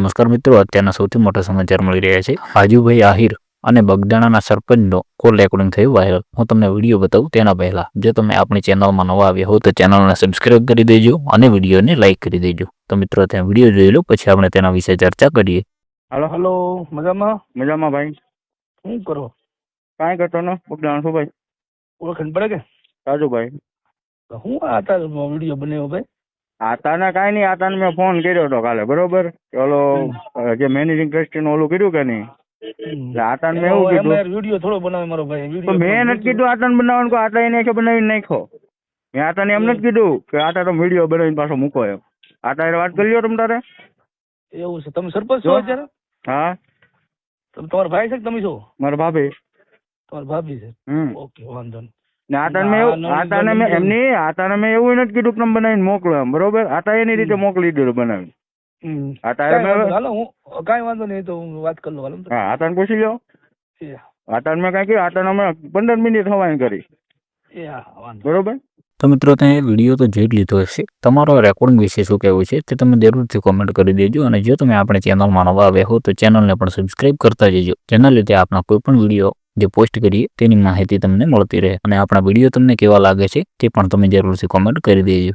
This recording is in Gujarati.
નમસ્કાર મિત્રો, અત્યારના સૌથી મોટા સમાચાર મળી રહ્યા છે. હાજુભાઈ આહિર અને બગદાણાના સરપંચનો કોલ રેકોર્ડિંગ થયું વાયરલ. હું તમને વિડીયો બતાવું તેના પહેલા જો તમે આપણી ચેનલમાં નવા આવ્યા હો તો ચેનલને સબસ્ક્રાઇબ કરી દેજો અને વિડીયોને લાઇક કરી દેજો. તો મિત્રો ત્યાં વિડીયો જોઈ લો, પછી આપણે તેના વિશે ચર્ચા કરીએ. હાલો હલો, મજામાં? મજામાં ભાઈ. શું કરો? કાંઈ કરતો ને બગદાણા શું ભાઈ? ઓળખાણ પડે કે? રાજુભાઈ. તો હું આ તાર વિડીયો બનાવ્યો ભાઈ? આતાને કાંઈ નહીં, આતાને મેં ફોન કર્યો હતો કાલે, બરોબર? ઓલો જે મેનેજિંગ ટ્રસ્ટીનું ઓલું કર્યું કે નહીં, એટલે આતાને મેં એવું કીધું વિડીયો થોડો બનાવે મારો ભાઈ. તો મેં નથી કીધું આતાને બનાવવાનું, કે આતા એને બનાવીને નાખ્યો. મેં આતાને એમ નથી કીધું કે આતા તો વિડીયો બનાવીને પાછો મૂકો એમ. આતા વાત કરી લ્યો તમ તારે. એવું છે? તમે સરપંચ છો અત્યારે? હા. તમારા ભાઈ છે કે તમે છો? મારા ભાભી. તમારા ભાભી છે? ઓકે, વાંધો નહીં. ને આતાને મેં એવું નથી કીધું કે તમે બનાવીને મોકલો એમ, બરોબર? આતા એની રીતે મોકલી દીધું બનાવી. હાલો, હું કાંઈ વાંધો નહીં, તો હું વાત કરી લઉં. હા, આતાને પૂછી લો. આતાને મેં કાંઈ કહ્યું, આતાને અમે 15 મિનિટ થવાની કરી, બરોબર? તો મિત્રો તમે વિડીયો તો જોઈ લીધો હશે. તમારો રેકોર્ડિંગ વિશે શું કહેવું છે તે તમે જરૂરથી કોમેન્ટ કરી દેજો. અને જો તમે આપણી ચેનલમાં નવા આવ્યા હો તો ચેનલને પણ સબસ્ક્રાઇબ કરતા જજો, જેના લીધે આપણા કોઈ પણ વિડીયો જે પોસ્ટ કરીએ તેની માહિતી તમને મળતી રહે. અને આપણા વિડીયો તમને કેવા લાગે છે તે પણ તમે જરૂરથી કોમેન્ટ કરી દેજો.